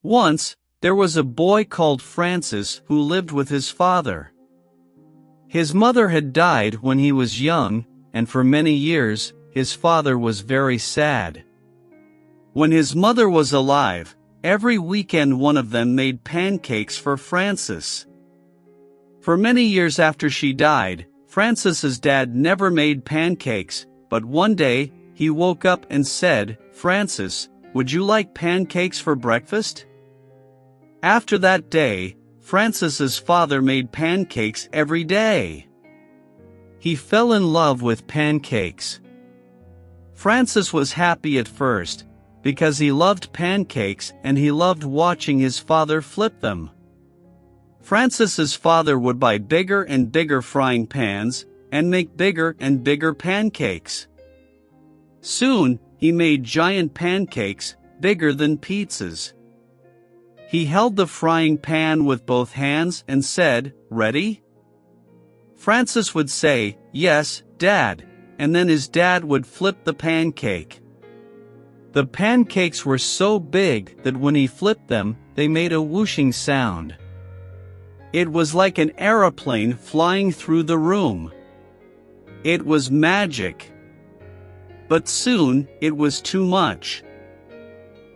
Once, there was a boy called Francis who lived with his father. His mother had died when he was young, and for many years, his father was very sad. When his mother was alive, every weekend one of them made pancakes for Francis. For many years after she died, Francis's dad never made pancakes, but one day, he woke up and said, "Francis, would you like pancakes for breakfast?" After that day, Francis's father made pancakes every day. He fell in love with pancakes. Francis was happy at first, because he loved pancakes and he loved watching his father flip them. Francis's father would buy bigger and bigger frying pans and make bigger and bigger pancakes. Soon, he made giant pancakes, bigger than pizzas. He held the frying pan with both hands and said, "Ready?" Francis would say, "Yes, Dad," and then his dad would flip the pancake. The pancakes were so big that when he flipped them, they made a whooshing sound. It was like an aeroplane flying through the room. It was magic. But soon, it was too much.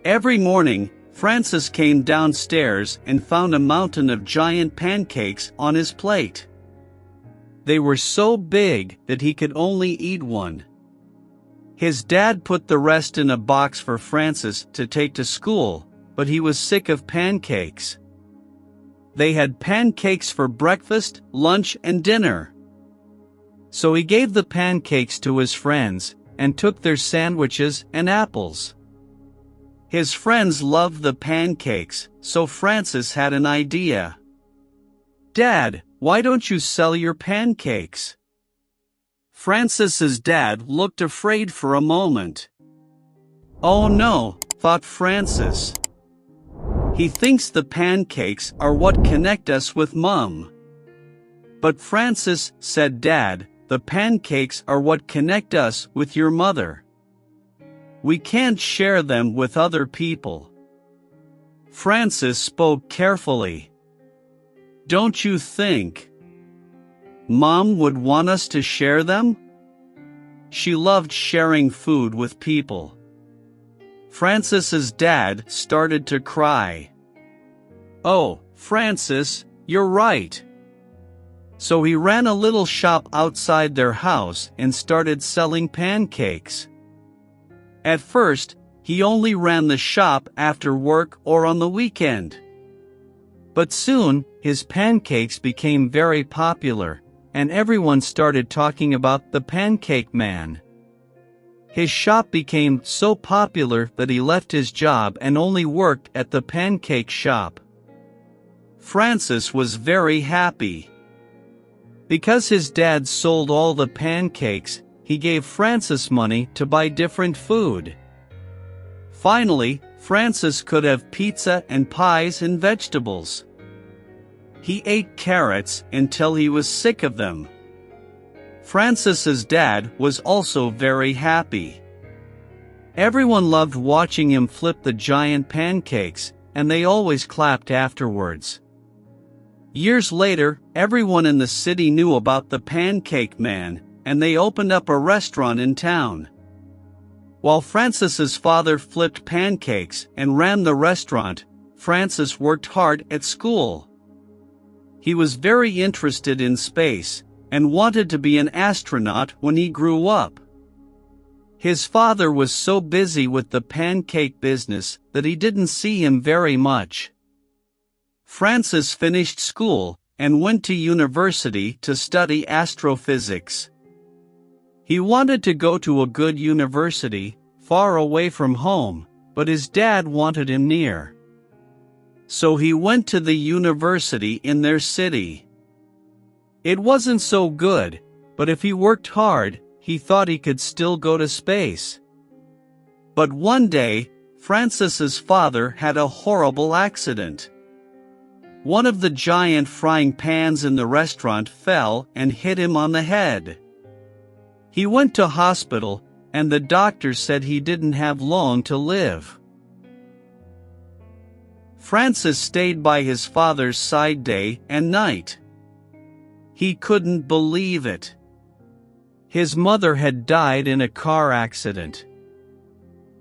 Every morning, Francis came downstairs and found a mountain of giant pancakes on his plate. They were so big that he could only eat one. His dad put the rest in a box for Francis to take to school, but he was sick of pancakes. They had pancakes for breakfast, lunch, and dinner. So he gave the pancakes to his friends and took their sandwiches and apples. His friends loved the pancakes, so Francis had an idea. "Dad, why don't you sell your pancakes?" Francis's dad looked afraid for a moment. "Oh no," thought Francis. "He thinks the pancakes are what connect us with Mom." "But Francis," said Dad, "the pancakes are what connect us with your mother. We can't share them with other people." Francis spoke carefully. "Don't you think Mom would want us to share them?" She loved sharing food with people. Francis's dad started to cry. "Oh, Francis, you're right." So he ran a little shop outside their house and started selling pancakes. At first, he only ran the shop after work or on the weekend. But soon, his pancakes became very popular, and everyone started talking about the Pancake Man. His shop became so popular that he left his job and only worked at the pancake shop. Francis was very happy. Because his dad sold all the pancakes, he gave Francis money to buy different food. Finally, Francis could have pizza and pies and vegetables. He ate carrots until he was sick of them. Francis's dad was also very happy. Everyone loved watching him flip the giant pancakes, and they always clapped afterwards. Years later, everyone in the city knew about the Pancake Man, and they opened up a restaurant in town. While Francis's father flipped pancakes and ran the restaurant, Francis worked hard at school. He was very interested in space, and wanted to be an astronaut when he grew up. His father was so busy with the pancake business that he didn't see him very much. Francis finished school and went to university to study astrophysics. He wanted to go to a good university, far away from home, but his dad wanted him near. So he went to the university in their city. It wasn't so good, but if he worked hard, he thought he could still go to space. But one day, Francis's father had a horrible accident. One of the giant frying pans in the restaurant fell and hit him on the head. He went to hospital, and the doctor said he didn't have long to live. Francis stayed by his father's side day and night. He couldn't believe it. His mother had died in a car accident.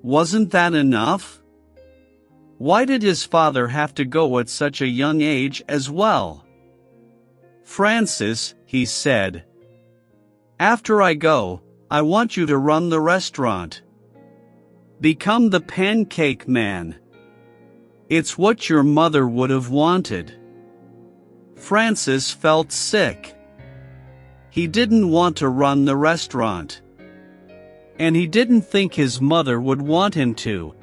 Wasn't that enough? Why did his father have to go at such a young age as well? "Francis," he said, "after I go, I want you to run the restaurant. Become the pancake man. It's what your mother would have wanted." Francis felt sick. He didn't want to run the restaurant. And he didn't think his mother would want him to.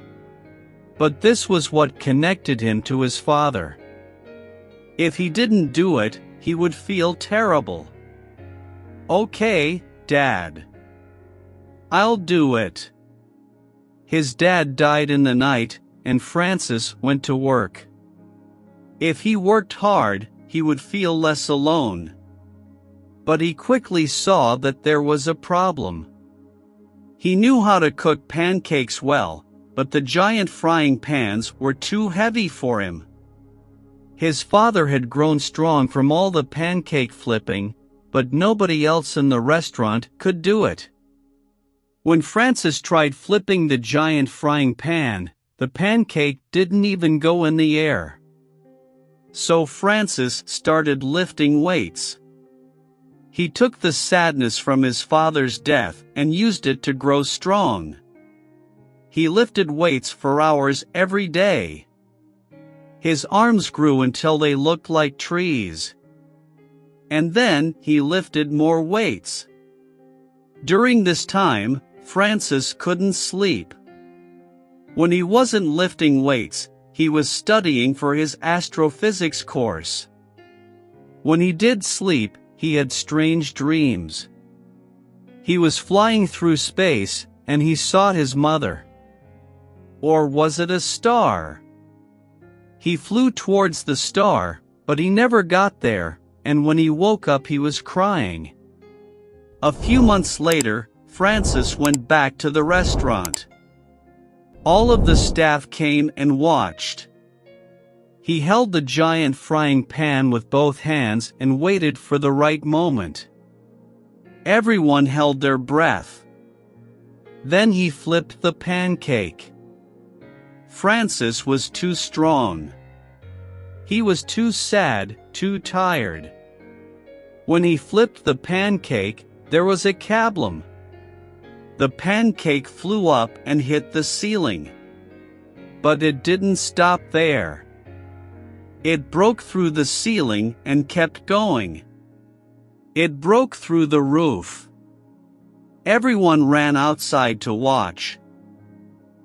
But this was what connected him to his father. If he didn't do it, he would feel terrible. "Okay, Dad. I'll do it." His dad died in the night, and Francis went to work. If he worked hard, he would feel less alone. But he quickly saw that there was a problem. He knew how to cook pancakes well, but the giant frying pans were too heavy for him. His father had grown strong from all the pancake flipping, but nobody else in the restaurant could do it. When Francis tried flipping the giant frying pan, the pancake didn't even go in the air. So Francis started lifting weights. He took the sadness from his father's death and used it to grow strong. He lifted weights for hours every day. His arms grew until they looked like trees. And then he lifted more weights. During this time, Francis couldn't sleep. When he wasn't lifting weights, he was studying for his astrophysics course. When he did sleep, he had strange dreams. He was flying through space, and he saw his mother. Or was it a star? He flew towards the star, but he never got there, and when he woke up he was crying. A few months later, Francis went back to the restaurant. All of the staff came and watched. He held the giant frying pan with both hands and waited for the right moment. Everyone held their breath. Then he flipped the pancake. Francis was too strong. He was too sad, too tired. When he flipped the pancake, there was a kablum. The pancake flew up and hit the ceiling. But it didn't stop there. It broke through the ceiling and kept going. It broke through the roof. Everyone ran outside to watch.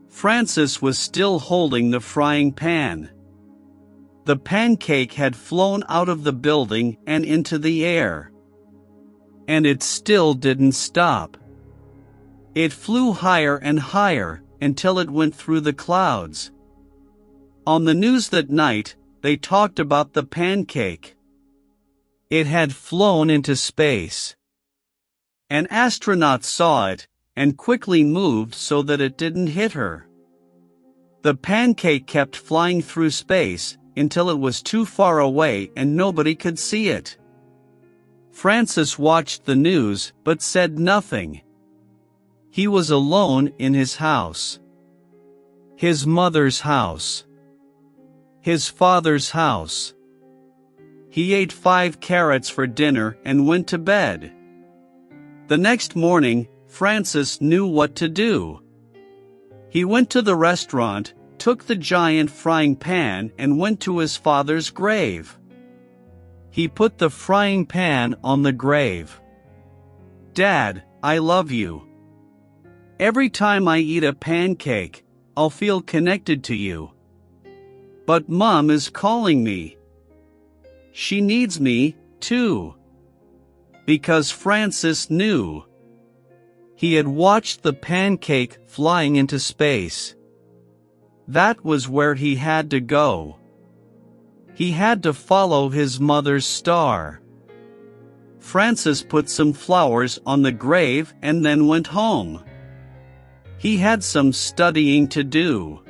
Francis was still holding the frying pan. The pancake had flown out of the building and into the air. And it still didn't stop. It flew higher and higher until it went through the clouds. On the news that night, they talked about the pancake. It had flown into space. An astronaut saw it and quickly moved so that it didn't hit her. The pancake kept flying through space until it was too far away and nobody could see it. Francis watched the news but said nothing. He was alone in his house. His mother's house. His father's house. He ate 5 carrots for dinner and went to bed. The next morning, Francis knew what to do. He went to the restaurant, took the giant frying pan and went to his father's grave. He put the frying pan on the grave. "Dad, I love you. Every time I eat a pancake, I'll feel connected to you. But Mom is calling me. She needs me, too." Because Francis knew. He had watched the pancake flying into space. That was where he had to go. He had to follow his mother's star. Francis put some flowers on the grave and then went home. He had some studying to do.